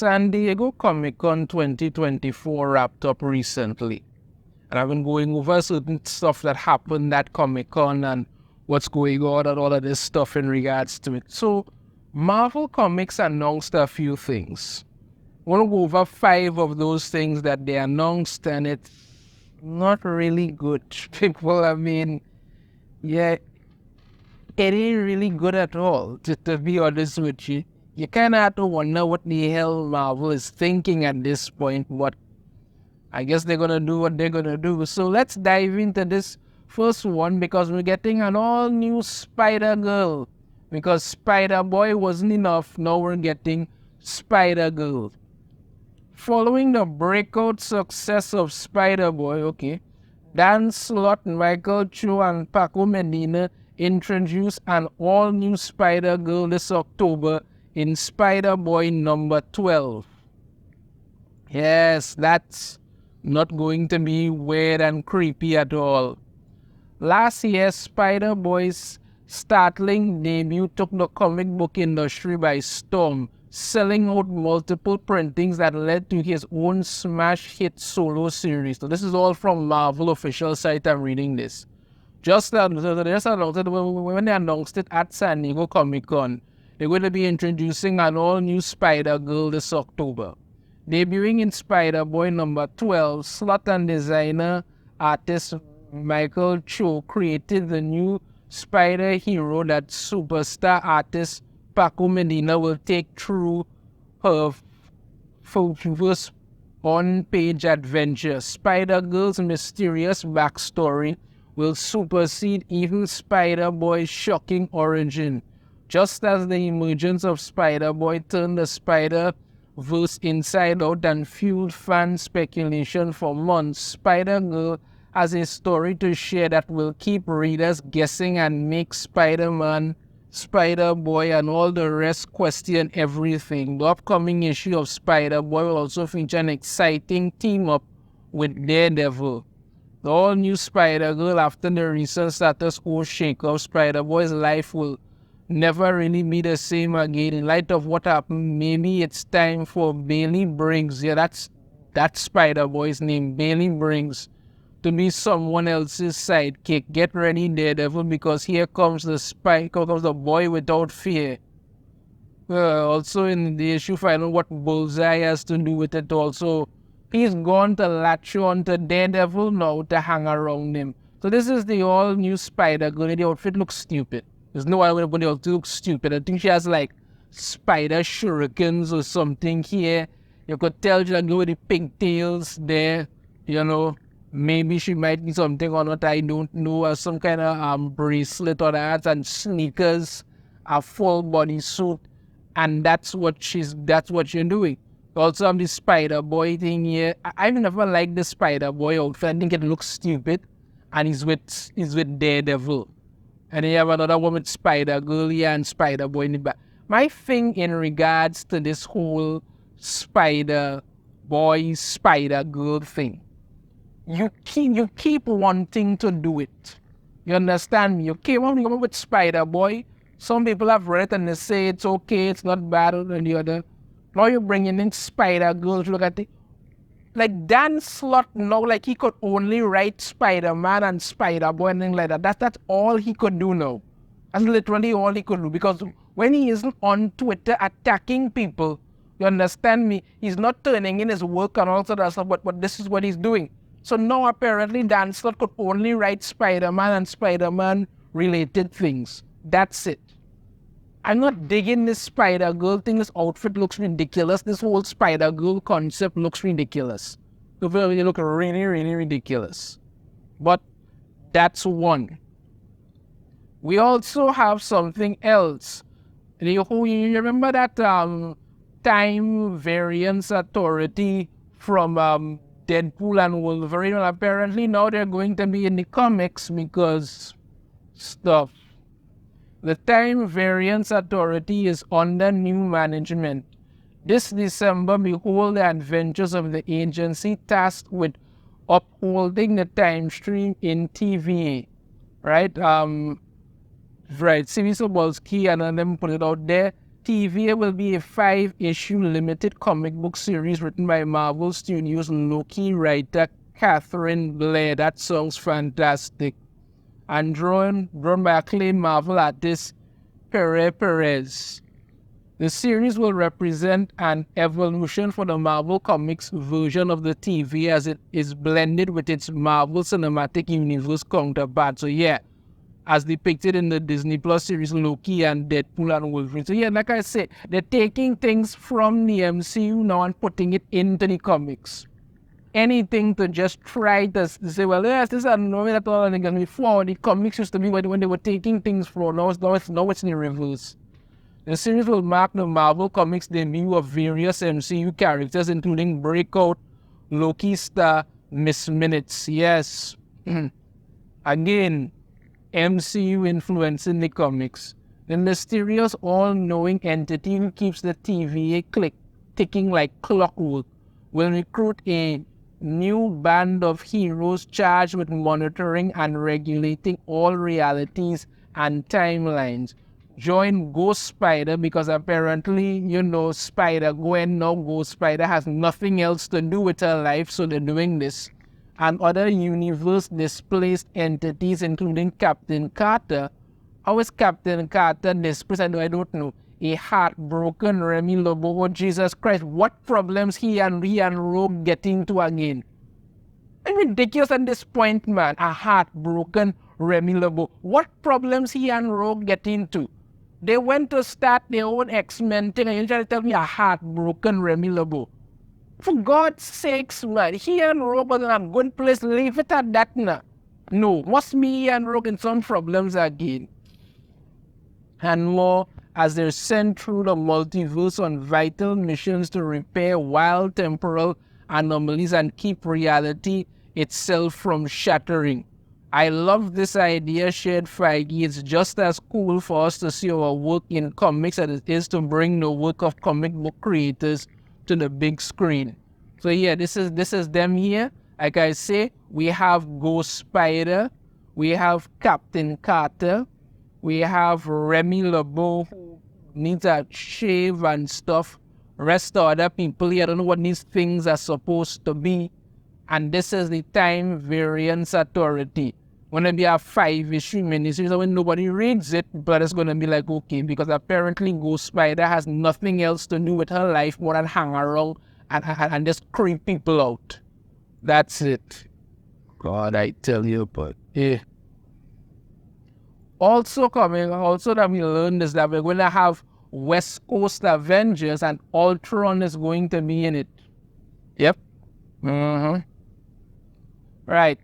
San Diego Comic-Con 2024 wrapped up recently. And I've been going over certain stuff that happened at Comic-Con and what's going on and all of this stuff in regards to it. So, Marvel Comics announced a few things. I want to go over 5 of those things that they announced, and it's not really good. People, yeah, it ain't really good at all, to be honest with you. You kind of have to wonder what the hell Marvel is thinking at this point, but I guess they're going to do what they're going to do. So let's dive into this first one, because we're getting an all-new Spider-Girl. Because Spider-Boy wasn't enough, now we're getting Spider-Girl. Following the breakout success of Spider-Boy, Dan Slott, Michael Cho, and Paco Medina introduced an all-new Spider-Girl this October in Spider-Boy number 12. Yes, that's not going to be weird and creepy at all. Last year, Spider-Boy's startling debut took the comic book industry by storm, selling out multiple printings that led to his own smash hit solo series. So this is all from Marvel official site. I'm reading this. Just announced it when they announced it at San Diego Comic-Con. They're going to be introducing an all-new Spider-Girl this October. Debuting in Spider-Boy number 12, Slott and designer artist Michael Cho created the new Spider hero that superstar artist Paco Medina will take through her first on-page adventure. Spider-Girl's mysterious backstory will supersede even Spider-Boy's shocking origin. Just as the emergence of Spider-Boy turned the Spider-Verse inside out and fueled fan speculation for months, Spider-Girl has a story to share that will keep readers guessing and make Spider-Man, Spider-Boy, and all the rest question everything. The upcoming issue of Spider-Boy will also feature an exciting team-up with Daredevil. The all-new Spider-Girl, after the recent status quo shake-up, Spider-Boy's life will never really be the same again. In light of what happened, maybe it's time for Bailey Briggs, that's Spider-Boy's name, Bailey Briggs, to be someone else's sidekick. Get ready, Daredevil, because here comes the boy without fear. Also in the issue, find out what Bullseye has to do with it also. He's gone to latch on to Daredevil now to hang around him. So this is the all-new Spider-Girl. The outfit looks stupid. There's no other way to look stupid. I think she has like spider shurikens or something here. You could tell she's with the pigtails there, Maybe she might be something or not, I don't know, or some kind of bracelet or that, and sneakers, a full body suit, and that's what you're doing. Also, the Spider-Boy thing here. I've never liked the Spider-Boy outfit. I think it looks stupid, and he's with Daredevil, and then you have another one with Spider-Girl here and Spider-Boy in the back. My thing in regards to this whole Spider-Boy, Spider-Girl thing, you keep wanting to do it. You understand me? You keep wanting to come up with Spider-Boy. Some people have read it and they say it's okay, it's not bad, and the other. Now you're bringing in Spider-Girl. Look at it. Like Dan Slott now, like he could only write Spider-Man and Spider-Boy and things like that. That's all he could do now. That's literally all he could do. Because when he isn't on Twitter attacking people, you understand me? He's not turning in his work and all that stuff, but this is what he's doing. So now apparently Dan Slott could only write Spider-Man and Spider-Man related things. That's it. I'm not digging this Spider-Girl thing. This outfit looks ridiculous. This whole Spider-Girl concept looks ridiculous. They look really, really ridiculous. But that's one. We also have something else. You remember that time variance authority from Deadpool and Wolverine? Well, apparently now they're going to be in the comics because stuff. The Time Variance Authority is under new management. This December, behold the adventures of the agency tasked with upholding the time stream in TVA. Right? Right. C.V. Sobolski and them put it out there. TV will be a 5-issue limited comic book series written by Marvel Studios Loki writer Catherine Blair. That sounds fantastic. And drawn by acclaimed Marvel artist Perez. The series will represent an evolution for the Marvel Comics version of the TV as it is blended with its Marvel Cinematic Universe counterpart. So yeah, as depicted in the Disney Plus series Loki and Deadpool and Wolverine. So yeah, like I said, they're taking things from the MCU now and putting it into the comics. Anything to just try to say, well, yes, this is not at all. And before, the comics used to be when they were taking things from, now it's in the reverse. The series will mark the Marvel Comics debut of various MCU characters, including breakout Loki star Miss Minutes. Yes. Again, MCU influencing the comics. The mysterious, all-knowing entity who keeps the TVA ticking like clockwork will recruit a new band of heroes charged with monitoring and regulating all realities and timelines. Join Ghost Spider because apparently, Spider-Gwen now Ghost Spider has nothing else to do with her life, so they're doing this. And other universe-displaced entities, including Captain Carter. How is Captain Carter displaced? I don't know. A heartbroken Remy Lobo. Oh, Jesus Christ, what problems he and Rogue get into again? It's ridiculous at this point, man. A heartbroken Remy Lobo. What problems he and Rogue get into? They went to start their own X-Men thing and you try to tell me a heartbroken Remy Lobo. For God's sakes, man, he and Rogue was in a good place. Leave it at that now. No, must be he and Rogue in some problems again. And more as they're sent through the multiverse on vital missions to repair wild temporal anomalies and keep reality itself from shattering. I love this idea, shared Feige. It's just as cool for us to see our work in comics as it is to bring the work of comic book creators to the big screen. So yeah, this is them here. Like I say, we have Ghost Spider, we have Captain Carter, we have Remy Lobo who needs a shave and stuff. Rest of other people here, I don't know what these things are supposed to be. And this is the Time Variance Authority. When it be a 5-issue miniseries, when nobody reads it, but it's going to be like, okay, because apparently Ghost Spider has nothing else to do with her life more than hang around and just creep people out. That's it. God, I tell you, but yeah. Also that we learned is that we're going to have West Coast Avengers and Ultron is going to be in it. Yep. Right.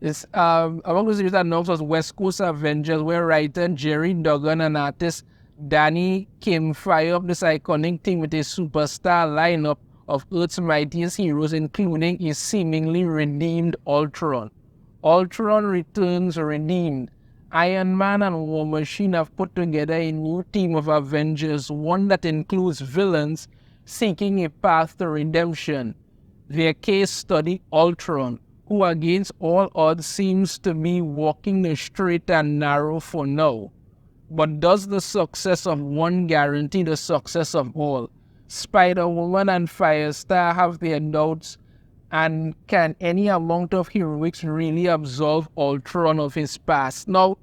This among the series that announced was West Coast Avengers, where writer Jerry Duggan and artist Danny Kim fire up this iconic team with a superstar lineup of Earth's mightiest heroes, including a seemingly redeemed Ultron. Ultron returns redeemed. Iron Man and War Machine have put together a new team of Avengers, one that includes villains seeking a path to redemption. Their case study, Ultron, who against all odds seems to be walking the straight and narrow for now. But does the success of one guarantee the success of all? Spider-Woman and Firestar have their doubts, and can any amount of heroics really absolve Ultron of his past? Now,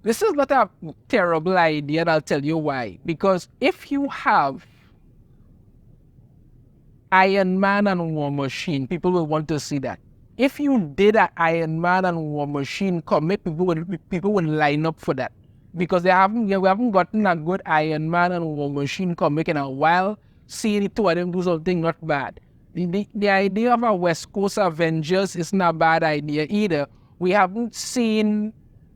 this is not a terrible idea, and I'll tell you why. Because if you have Iron Man and War Machine, people will want to see that. If you did an Iron Man and War Machine comic, people would line up for that. Because we haven't gotten a good Iron Man and War Machine comic in a while. Seeing the two of them do something not bad. The idea of a West Coast Avengers isn't a bad idea either. We haven't seen,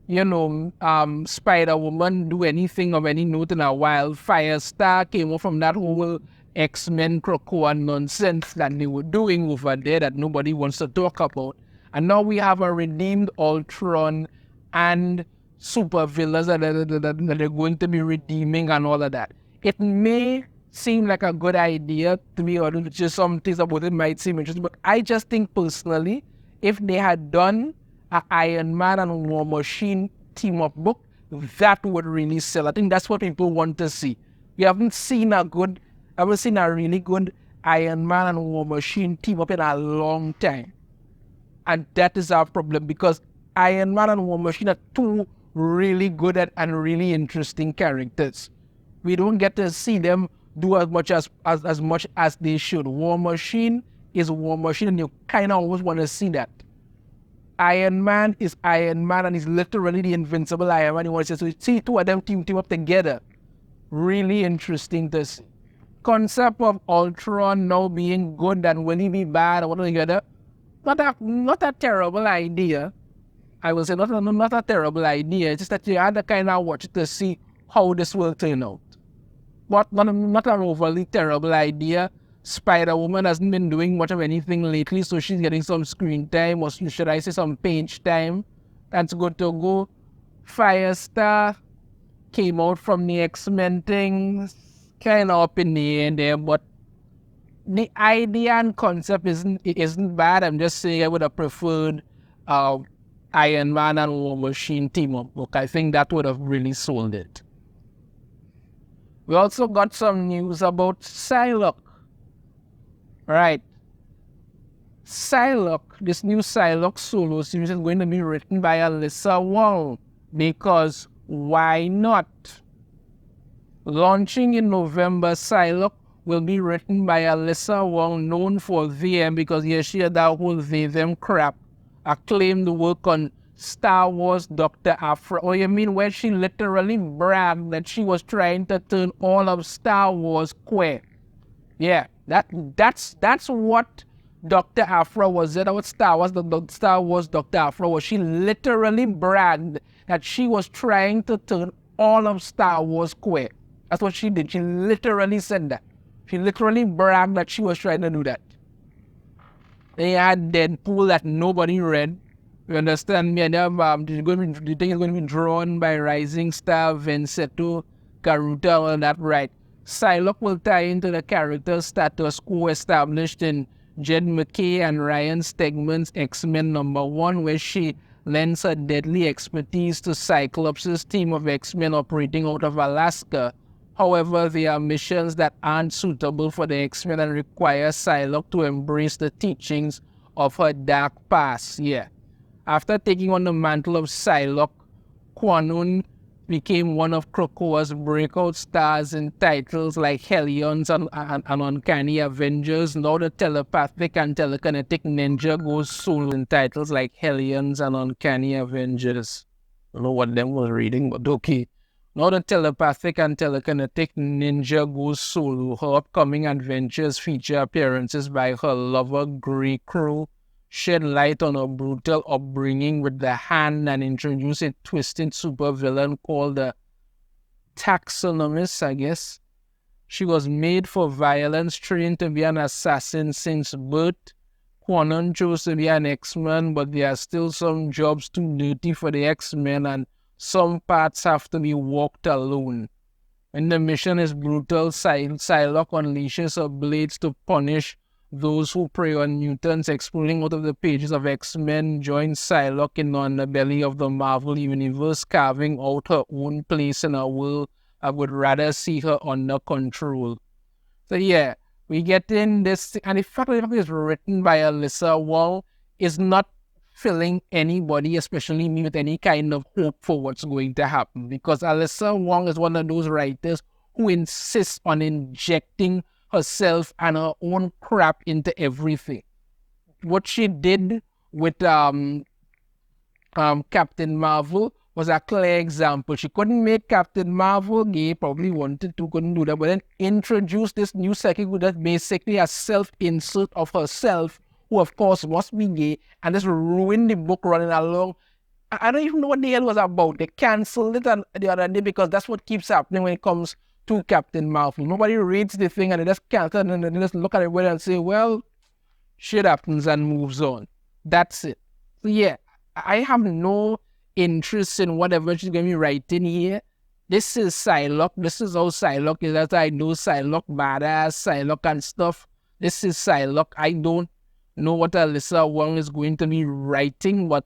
Spider-Woman do anything of any note in a while. Firestar came up from that whole X-Men Krakoa nonsense that they were doing over there that nobody wants to talk about. And now we have a redeemed Ultron and supervillains that they're going to be redeeming and all of that. It may seem like a good idea to me, or just some things about it might seem interesting, but I just think personally, if they had done an Iron Man and War Machine team-up book, that would really sell. I think that's what people want to see. We haven't seen a really good Iron Man and War Machine team up in a long time. And that is our problem, because Iron Man and War Machine are two really good and really interesting characters. We don't get to see them do as much as they should. War Machine is War Machine, and you kind of always want to see that. Iron Man is Iron Man, and he's literally the invincible Iron Man. You want to see two of them team up together. Really interesting to see. Concept of Ultron now being good and will he be bad or what together? Not a terrible idea. I will say not a terrible idea. It's just that you had to kind of watch to see how this will turn out. But not an overly terrible idea. Spider-Woman hasn't been doing much of anything lately, so she's getting some screen time, or should I say some page time. That's good to go. Firestar came out from the X-Men thing, kind of up in the air there, but the idea and concept isn't bad. I'm just saying I would have preferred Iron Man and War Machine team up. Look, I think that would have really sold it. We also got some news about Psylocke. Right. Psylocke, this new Psylocke solo series is going to be written by Alyssa Wong, because why not? Launching in November, Psylocke will be written by Alyssa Wong, known for them, because she had that whole them crap, acclaimed work on Star Wars Dr. Aphra. Oh, you mean where she literally bragged that she was trying to turn all of Star Wars queer? Yeah, that's what Dr. Aphra was. That what Star Wars Dr. Aphra was. She literally bragged that she was trying to turn all of Star Wars queer. That's what she did. She literally said that. She literally bragged that she was trying to do that. They had Deadpool that nobody read. You understand me? And the thing is going to be drawn by rising star Vincenzo Garuta, all that, right? Psylocke will tie into the character status quo established in Jed McKay and Ryan Stegman's X-Men #1, where she lends her deadly expertise to Cyclops' team of X-Men operating out of Alaska. However, there are missions that aren't suitable for the X-Men and require Psylocke to embrace the teachings of her dark past. Yeah. After taking on the mantle of Psylocke, Quanon became one of Krakoa's breakout stars in titles like Hellions and Uncanny Avengers. Now the telepathic and telekinetic ninja goes solo in titles like Hellions and Uncanny Avengers. I don't know what them was reading, but okay. Now the telepathic and telekinetic ninja goes solo. Her upcoming adventures feature appearances by her lover Grey Crow, shed light on her brutal upbringing with the Hand, and introduce a twisted supervillain called the Taxonomist, I guess. She was made for violence, trained to be an assassin since birth. Quanon chose to be an X-Men, but there are still some jobs too dirty for the X-Men, and some parts have to be walked alone. When the mission is brutal, Psylocke unleashes her blades to punish those who prey on mutants. Exploring out of the pages of X-Men, joins Psylocke in the underbelly of the Marvel Universe, carving out her own place in a world I would rather see her under control. So yeah, we get in this, and the fact that it's written by Alyssa Wong is not filling anybody, especially me, with any kind of hope for what's going to happen, because Alyssa Wong is one of those writers who insists on injecting herself and her own crap into everything. What she did with Captain Marvel was a clear example. She couldn't make Captain Marvel gay, probably wanted to, couldn't do that, but then introduced this new psychic who that basically a self-insert of herself, who of course must be gay, and just ruined the book running along. I don't even know what the hell it was about. They cancelled it the other day, because that's what keeps happening when it comes to Captain Marvel. Nobody reads the thing and they just cancel it, and they just look at it and say, well, shit happens, and moves on. That's it. So yeah, I have no interest in whatever she's going to be writing here. This is Psylocke. This is how Psylocke is. As I know Psylocke badass, Psylocke and stuff. This is Psylocke. I don't know what Alyssa Wong is going to be writing, but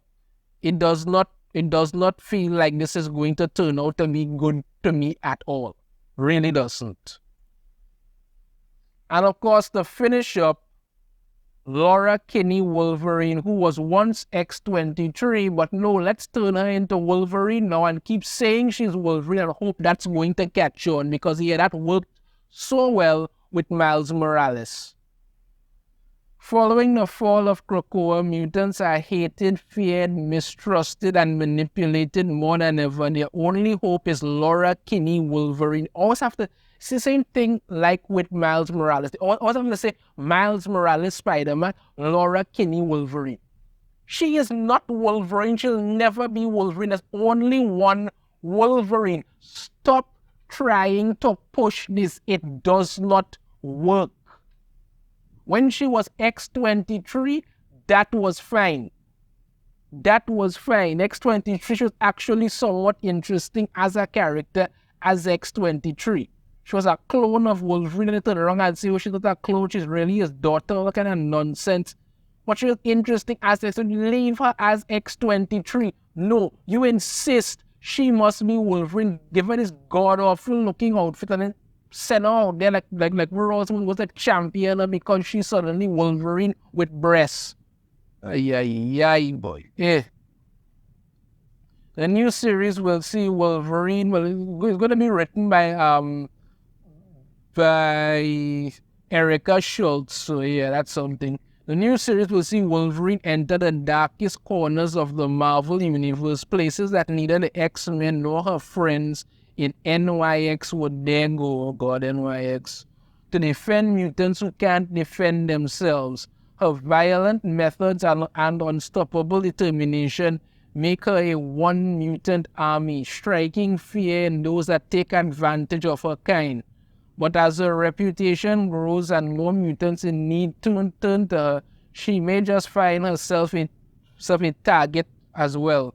it does not It does not feel like this is going to turn out to be good to me at all. Really doesn't. And of course, to finish up, Laura Kinney Wolverine, who was once X-23, but no, let's turn her into Wolverine now and keep saying she's Wolverine and hope that's going to catch on, because that worked so well with Miles Morales. Following the fall of Krakoa, mutants are hated, feared, mistrusted, and manipulated more than ever. Their only hope is Laura Kinney Wolverine. Always have to, it's the same thing like with Miles Morales. They always have to say Miles Morales Spider-Man, Laura Kinney Wolverine. She is not Wolverine. She'll never be Wolverine. There's only one Wolverine. Stop trying to push this. It does not work. When she was X-23, that was fine. That was fine. X-23 was actually somewhat interesting as a character as X-23. She was a clone of Wolverine, and they turned around and say, oh, she's not a clone, she's really his daughter, all kind of nonsense. But she was interesting as they said, leave her as X-23. No, you insist she must be Wolverine, give her this god-awful looking outfit, and then send her out there like Rose was a champion because she's suddenly Wolverine with breasts. Ay, boy. Yeah. The new series will see Wolverine. Well, it's going to be written by Erica Schultz. So yeah, that's something. The new series will see Wolverine enter the darkest corners of the Marvel Universe, places that neither the X-Men nor her friends in NYX would dare go. Oh God, NYX. To defend mutants who can't defend themselves. Her violent methods and unstoppable determination make her a one-mutant army, striking fear in those that take advantage of her kind. But as her reputation grows and more mutants in need to turn to her, she may just find herself a target as well.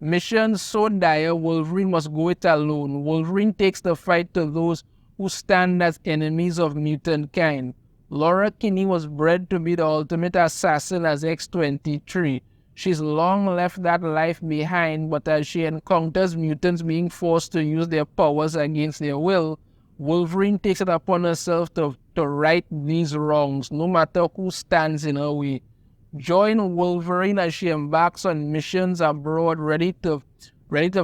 Mission so dire, Wolverine must go it alone. Wolverine takes the fight to those who stand as enemies of mutant kind. Laura Kinney was bred to be the ultimate assassin as X-23. She's long left that life behind, but as she encounters mutants being forced to use their powers against their will, Wolverine takes it upon herself to right these wrongs, no matter who stands in her way. Join Wolverine as she embarks on missions abroad, ready to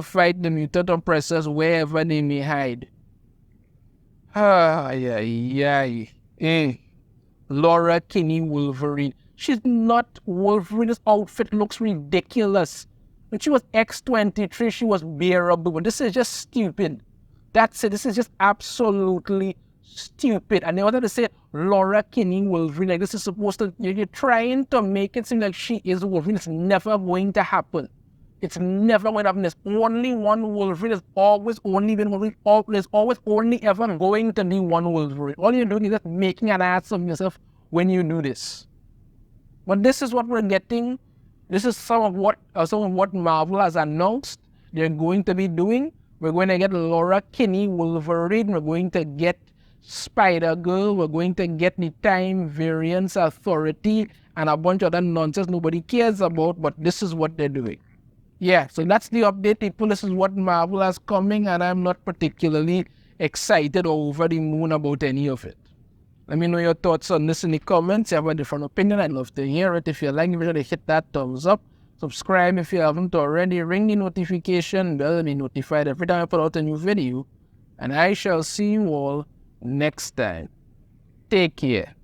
fight the mutant oppressors wherever they may hide. Laura Kinney Wolverine. She's not Wolverine. This outfit looks ridiculous. When she was X-23, she was bearable. This is just stupid. That's it. This is just absolutely stupid. And they wanted to say Laura Kinney Wolverine. Like this is supposed to, you're trying to make it seem like she is Wolverine. It's never going to happen. It's never going to happen. There's only one Wolverine. There's always only been Wolverine. There's always only ever going to be one Wolverine. All you're doing is just making an ass of yourself when you do this. But this is what we're getting. This is some of what Marvel has announced they're going to be doing. We're going to get Laura Kinney Wolverine. We're going to get Spider-Girl. We're going to get the Time Variance Authority and a bunch of other nonsense nobody cares about, but this is what they're doing. Yeah, so that's the update, people. This is what Marvel has coming, and I'm not particularly excited or over the moon about any of it. Let me know your thoughts on this in the comments. If you have a different opinion, I'd love to hear it. If you like the video, hit that thumbs up. Subscribe if you haven't already. Ring the notification bell to be notified every time I put out a new video. And I shall see you all next time. Take care.